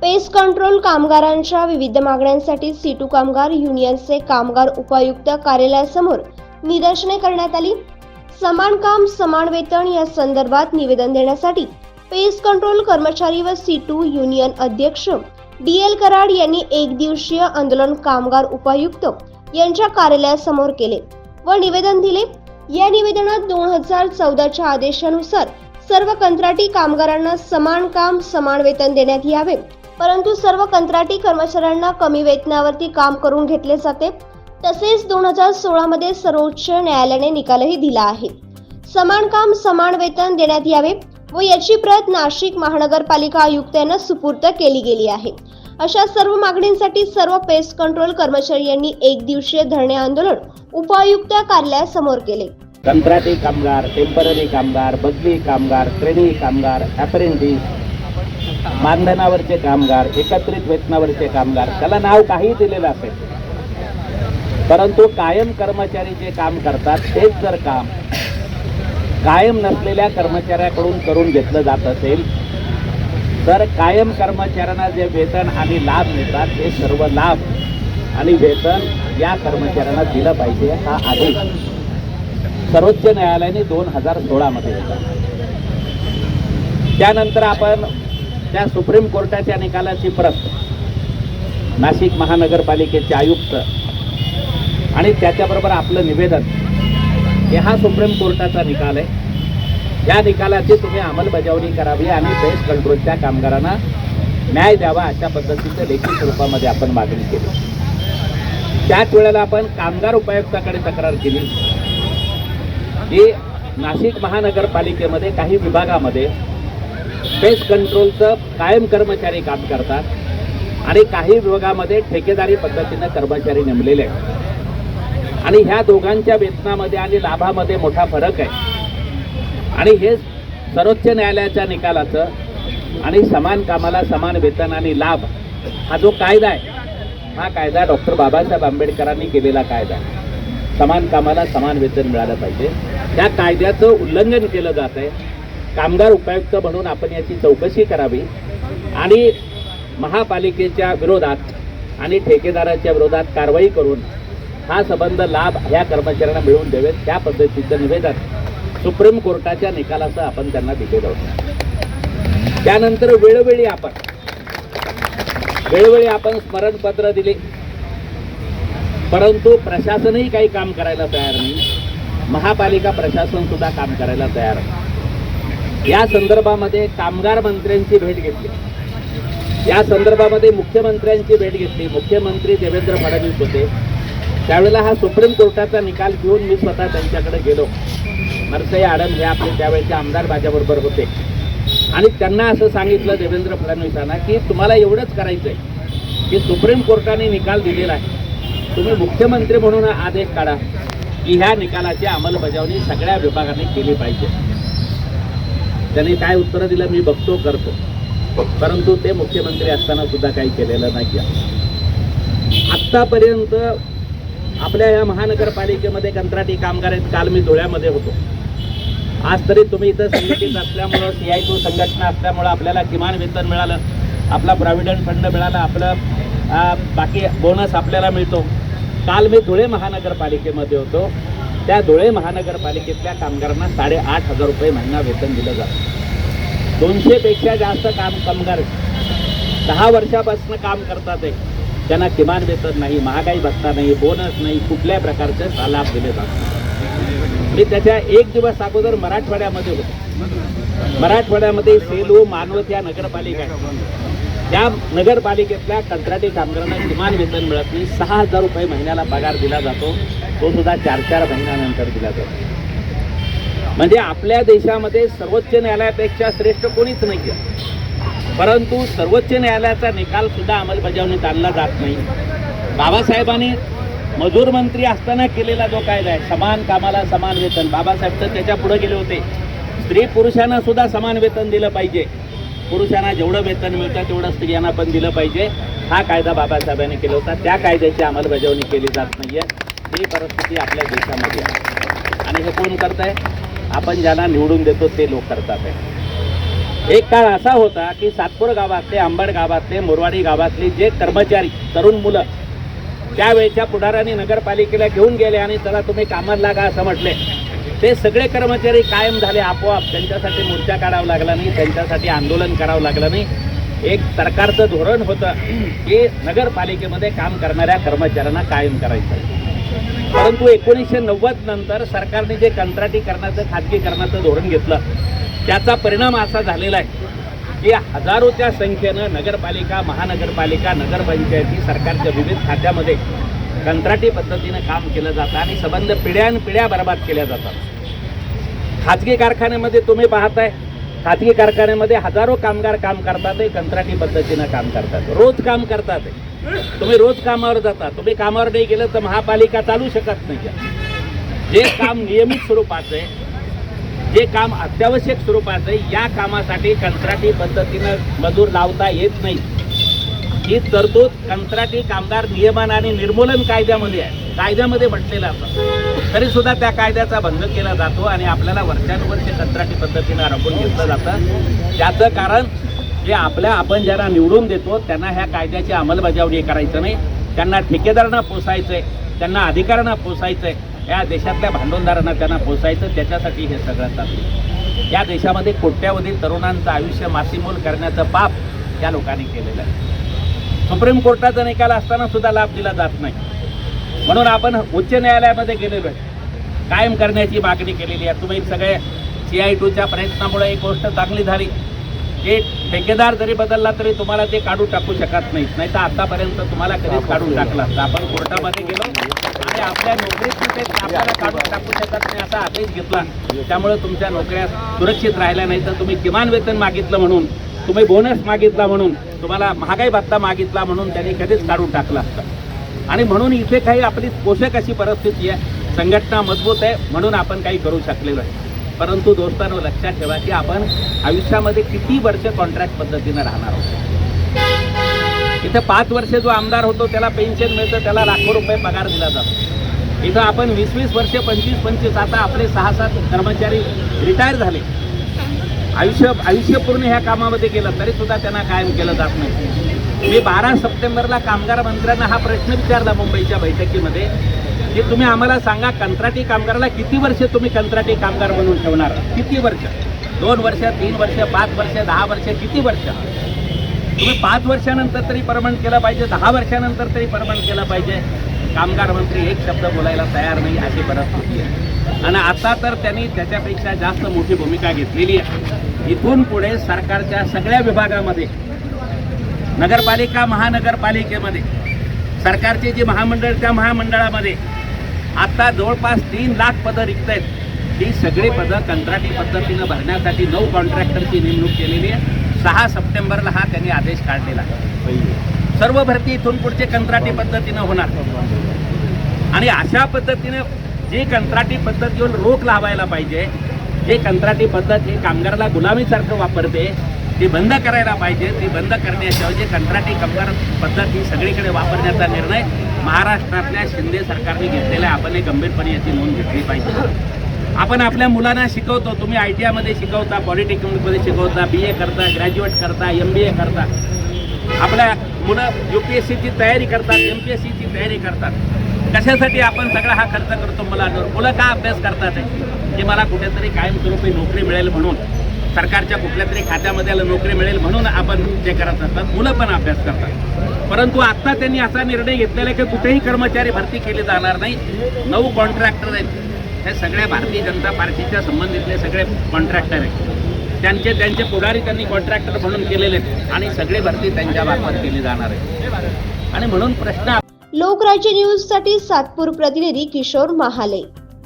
Pest control कामगारांच्या विविध मागण्यांसाठी सीटू कामगार युनियनचे कामगार उपायुक्त कार्यालयासमोर निदर्शने करण्यात आली। समान काम समान वेतन या संदर्भात निवेदन देण्यासाठी पेस्ट कंट्रोल कर्मचारी व सीटू युनियन अध्यक्ष DL कराड यांनी एक दिवसीय आंदोलन कामगार उपायुक्त यांच्या कार्यालयासमोर केले व निवेदन दिले। या निवेदनात 2014च्या आदेशानुसार सर्व कंत्राटी कामगारांना समान काम समान वेतन देण्यात यावे, परंतु सर्व कंत्राटी कर्मचाऱ्यांना कमी वेतनावरती काम करून घेतले जाते। तसेच 2016 मध्ये सर्वोच्च न्यायालयाने निकालही दिला आहे। समान काम समान वेतन देण्यात यावे व याची प्रत नाशिक महानगरपालिका आयुक्त यांना सुपूर्द केली गेली आहे। अशा सर्व मागणींसाठी सर्व पेस्ट कंट्रोल कर्मचारी यांनी एक दिवसीय धरणे आंदोलन उपायुक्त कार्यालयासमोर केले। कंत्राटी कामगार, टेम्पररी कामगार, बदली कामगार, ट्रेनिंग कामगार, अप्रेंटिस, मानधनावरचे कामगार, एकत्रित वेतनावरचे कामगार, त्याला नाव काही दिलेलं असेल, परंतु कायम कर्मचारी जे काम करतात तेच जर काम कायम नसलेल्या कर्मचाऱ्याकडून करून घेतलं जात असेल तर कायम कर्मचाऱ्यांना जे वेतन आणि लाभ मिळतात ते सर्व लाभ आणि वेतन या कर्मचाऱ्यांना दिलं पाहिजे हा आदेश सर्वोच्च न्यायालयाने 2016 मध्ये दिला। त्यानंतर आपण त्या सुप्रीम कोर्टाच्या निकालाची प्रत नाशिक महानगरपालिकेचे आयुक्त आणि त्याच्याबरोबर आपलं निवेदन हे हा सुप्रीम कोर्टाचा निकाल आहे। या निकालाची तुम्ही अंमलबजावणी करावी आणि पेस्ट कंट्रोलच्या कामगारांना न्याय द्यावा अशा पद्धतीचं लेखी स्वरूपामध्ये आपण मागणी केली। त्याच वेळेला आपण कामगार उपायुक्ताकडे तक्रार केली की नाशिक महानगरपालिकेमध्ये काही विभागामध्ये पेस्ट कंट्रोलचं कायम कर्मचारी काम करतात आणि काही विभागामध्ये ठेकेदारी पद्धतीनं कर्मचारी नेमलेले आहेत आणि ह्या दोघांच्या वेतनामध्ये आणि लाभामध्ये मोठा फरक आहे आणि हे सर्वोच्च न्यायालयाच्या निकालाचं आणि समान कामाला समान वेतन आणि लाभ हा जो कायदा आहे हा कायदा डॉक्टर बाबासाहेब आंबेडकरांनी केलेला कायदा आहे। समान कामाला समान वेतन मिळालं पाहिजे, त्या कायद्याचं उल्लंघन केलं जात आहे। कामगार उपायुक्त म्हणून आपण याची चौकशी करावी आणि महापालिकेच्या विरोधात आणि ठेकेदाराच्या विरोधात कारवाई करून हा संबंध लाभ ह्या कर्मचाऱ्यांना मिळवून द्यावेत, त्या पद्धतीचं निवेदन सुप्रीम कोर्टाच्या निकालाचं आपण त्यांना दिलेलं होतं। त्यानंतर वेळोवेळी आपण स्मरणपत्र दिले, परंतु प्रशासनही काही काम करायला तयार नाही, महापालिका प्रशासन सुद्धा काम करायला तयार आहे। या संदर्भामध्ये कामगार मंत्र्यांची भेट घेतली, या संदर्भामध्ये मुख्यमंत्र्यांची भेट घेतली। मुख्यमंत्री देवेंद्र फडणवीस होते त्यावेळेला हा सुप्रीम कोर्टाचा निकाल घेऊन मी स्वतः त्यांच्याकडे गेलो। नरसई आडम हे आपले त्यावेळेचे आमदार माझ्याबरोबर होते आणि त्यांना असं सांगितलं देवेंद्र फडणवीसांना की तुम्हाला एवढंच करायचं आहे की सुप्रीम कोर्टाने निकाल दिलेला आहे, तुम्ही मुख्यमंत्री म्हणून आदेश काढा की ह्या निकालाची अंमलबजावणी सगळ्या विभागांनी केली पाहिजे। त्यांनी काय उत्तर दिलं मी बघतो करतो, परंतु ते मुख्यमंत्री असताना सुद्धा काही केलेलं नाही। आत्तापर्यंत आपल्या या महानगरपालिकेमध्ये कंत्राटी कामगार आहेत। काल मी धुळ्यामध्ये होतो, आज तरी तुम्ही इथं संघटित असल्यामुळं CITU संघटना असल्यामुळं आपल्याला किमान वेतन मिळालं, आपला प्रॉव्हिडंट फंड मिळाला, आपलं बाकी बोनस आपल्याला मिळतो। काल मी धुळे महानगरपालिकेमध्ये होतो, त्या धुळे महानगरपालिकेतल्या कामगारांना 8,500 रुपये महिना वेतन दिलं जातं। 200 पेक्षा जास्त कामगार 10 वर्षापासून काम करतात आहे, त्यांना किमान वेतन नाही, महागाई भत्ता नाही, बोनस नाही, कुठल्याही प्रकारचे लाभ दिले जातात। मी त्याच्या एक दिवस अगोदर मराठवाड्यामध्ये होतो, मराठवाड्यामध्ये सेलू मानवत या नगरपालिका आहे, त्या नगरपालिकेतल्या कंत्राटी कामगारांना किमान वेतन मिळत नाही। 6,000 रुपये महिन्याला पगार दिला जातो, तो सुद्धा 4-4 महिन्यानंतर दिला जातो। म्हणजे आपल्या देशामध्ये सर्वोच्च न्यायालयापेक्षा श्रेष्ठ कोणीच नाही आहे, परंतु सर्वोच्च न्यायालयाचा निकाल सुद्धा अंमलबजावणीत आणला जात नाही। बाबासाहेबांनी मजूर मंत्री असताना केलेला जो कायदा आहे समान कामाला समान वेतन, बाबासाहेब तर त्याच्या पुढे गेले होते, स्त्री पुरुषांना सुद्धा समान वेतन दिलं पाहिजे, पुरुषांना जेवढं वेतन मिळतं तेवढं स्त्रियांना पण दिलं पाहिजे, हा कायदा बाबासाहेबांनी केला होता। त्या कायद्याची अंमलबजावणी केली जात नाहीये, ही परिस्थिती आपल्या देशामध्ये आहे। आणि हे कोण करत आहे? आपण ज्यांना निवडून देतो ते लोक करतात आहे। एक काळ असा होता की सातपूर गावातले, अंबड गावातले, मोरवाडी गावातले जे कर्मचारी, तरुण मुलं त्यावेळेच्या पुढाऱ्यांनी नगरपालिकेला घेऊन गेले आणि त्याला तुम्ही कामाला लागा असं म्हटले, ते सगळे कर्मचारी कायम झाले आपोआप. त्यांच्यासाठी मोर्चा काढावा लागला नाही, त्यांच्यासाठी आंदोलन करावं लागलं नाही. एक सरकारचं धोरण होतं की नगरपालिकेमध्ये काम करणाऱ्या कर्मचाऱ्यांना कायम करायचं. परंतु 1990 नंतर सरकारने जे कंत्राटीकरणाचं, खाजगीकरणाचं धोरण घेतलं, त्याचा परिणाम असा झालेला आहे की हजारोच्या संख्येनं नगरपालिका, महानगरपालिका, नगरपंचायती सरकारच्या विविध खात्यामध्ये कंत्राटी पद्धतीनं काम केलं जातं आणि संबंध पिढ्यानपिढ्या बर्बाद केल्या जातात. खाजगी कारखान्यामध्ये तुम्ही पाहताय, खाजगी कारखान्यामध्ये हजारो कामगार काम करतात, कंत्राटी पद्धतीनं काम करतात, रोज काम करतात. तुम्ही रोज कामावर जाता, तुम्ही कामावर नाही गेलं तर महापालिका चालू शकत नाही. जे काम नियमित स्वरूपाचं आहे, जे काम अत्यावश्यक स्वरूपाचं आहे, या कामासाठी कंत्राटी पद्धतीनं मजूर लावता येत नाही. ही तरतूद कंत्राटी कामगार नियमन आणि निर्मूलन कायद्यामध्ये आहे, कायद्यामध्ये म्हटलेलं असतं. तरी सुद्धा त्या कायद्याचा भंग केला जातो आणि आपल्याला वर्षानुवर्षे कंत्राटी पद्धतीनं राखून घेतलं जातं. त्याचं कारण जे आपण ज्यांना निवडून देतो त्यांना ह्या कायद्याची अंमलबजावणी करायचं नाही, त्यांना ठेकेदारांना पोसायचं आहे, त्यांना अधिकाऱ्यांना पोसायचं आहे, या देशातल्या भांडवलदारांना त्यांना पोसायचं. त्याच्यासाठी हे सगळं चालतं. या देशामध्ये कोट्यावधी तरुणांचं आयुष्य मातीमोल करण्याचं पाप या लोकांनी केलेलं आहे. सुप्रीम कोर्टाचा निकाल असताना सुद्धा लाभ दिला जात नाही. म्हणून आपण उच्च न्यायालयामध्ये गेलेलो आहे, कायम करण्याची मागणी केलेली आहे. तुम्ही सगळे CI2च्या प्रयत्नामुळे एक गोष्ट चांगली झाली की ठेकेदार जरी बदलला तरी तुम्हाला ते काढून टाकू शकत नाही तर आतापर्यंत तुम्हाला कधीच काढून टाकला असता. आपण कोर्टामध्ये गेलो आणि आपल्या नोकरीत आपल्याला काढून टाकू शकत नाही असा आदेश घेतला. त्यामुळे तुमच्या नोकऱ्या सुरक्षित राहिल्या नाही. तर तुम्ही किमान वेतन मागितलं म्हणून, तुम्ही बोनस मागितला म्हणून, तुम्हाला महागाई भत्ता मागितला म्हणून त्यांनी कधीच काढून टाकला असतं. आणि म्हणून इथे काही आपली पोषक अशी परिस्थिती आहे, संघटना मजबूत आहे म्हणून आपण काही करू शकलेलो आहे. परंतु दोस्तांनो, लक्षात ठेवा की आपण आयुष्यामध्ये किती वर्ष कॉन्ट्रॅक्ट पद्धतीनं राहणार आहोत. इथं 5 वर्ष जो आमदार होतो त्याला पेन्शन मिळतं, त्याला लाखो रुपये पगार दिला जातो. इथं आपण 20-20 वर्ष, 25-25, आता आपले 6-7 कर्मचारी रिटायर झाले. आयुष्य पूर्ण ह्या कामामध्ये गेलं तरी सुद्धा त्यांना कायम केलं जात नाही. मी 12 सप्टेंबरला कामगार मंत्र्यांना हा प्रश्न विचारला मुंबईच्या बैठकीमध्ये की तुम्ही आम्हाला सांगा, कंत्राटी कामगाराला किती वर्ष तुम्ही कंत्राटी कामगार बनवून ठेवणार? किती वर्ष? 2 वर्ष, 3 वर्ष, 5 वर्ष, 10 वर्ष, किती वर्ष? तुम्ही 5 वर्षानंतर तरी परमनंट केलं पाहिजे, 10 वर्षानंतर तरी परमनंट केलं पाहिजे. कामगार मंत्री एक शब्द बोलायला तयार नाही अशी परिस्थिती आहे. आणि आता तर त्यांनी त्याच्यापेक्षा जास्त मोठी भूमिका घेतलेली आहे. इथून पुढे सरकारच्या सगळ्या विभागामध्ये, नगरपालिका, महानगरपालिकेमध्ये, सरकारचे जे महामंडळ, त्या महामंडळामध्ये आता जवळपास 3 लाख पदं रिक्त आहेत. ही सगळी पदं कंत्राटी पद्धतीनं भरण्यासाठी 9 कॉन्ट्रॅक्टरची नेमणूक केलेली आहे. 6 सप्टेंबरला हा त्यांनी आदेश काढलेला आहे. सर्व भरती इथून पुढचे कंत्राटी पद्धतीनं होणार. आणि अशा पद्धतीने जी कंत्राटी पद्धतीवर रोख लावायला पाहिजे, जे कंत्राटी पद्धत हे कामगाराला गुलामीसारखं वापरते, ती बंद करायला पाहिजे. ती बंद करण्याऐवजी कंत्राटी कामगार पद्धत ही सगळीकडे वापरण्याचा निर्णय महाराष्ट्रातल्या शिंदे सरकारने घेतलेला आहे. आपण हे गंभीरपणे याची नोंद घेतली पाहिजे. आपण आपल्या मुलांना शिकवतो, तुम्ही ITI मध्ये शिकवता, पॉलिटेक्निकमध्ये शिकवता, BA करता, ग्रॅज्युएट करता, MBA करता. आपल्या मुलं UPSCची तयारी करतात, MPSCची तयारी करतात. कशासाठी आपण सगळा हा खर्च करतो मुलांवर? मुलं का अभ्यास करतात? की मला कुठेतरी कायमस्वरूपी नोकरी मिळेल म्हणून, सरकारच्या कुठल्या तरी खात्यामध्ये नोकरी मिळेल म्हणून आपण ते करत असतात. मुलं पण अभ्यास करतात. परंतु आता त्यांनी असा निर्णय घेतलेला आहे की कुठेही कर्मचारी भरती केले जाणार नाही. 9 कॉन्ट्रॅक्टर आहेत, हे सगळ्या भारतीय जनता पार्टीच्या संबंधितले सगळे कॉन्ट्रॅक्टर आहेत. त्यांचे पुढारी त्यांनी कॉन्ट्रॅक्टर म्हणून केलेले आहेत आणि सगळे भरती त्यांच्या मार्फत केली जाणार आहे. आणि म्हणून प्रश्न लोकराज्य न्यूज साठी सातपूर प्रतिनिधी किशोर महाले.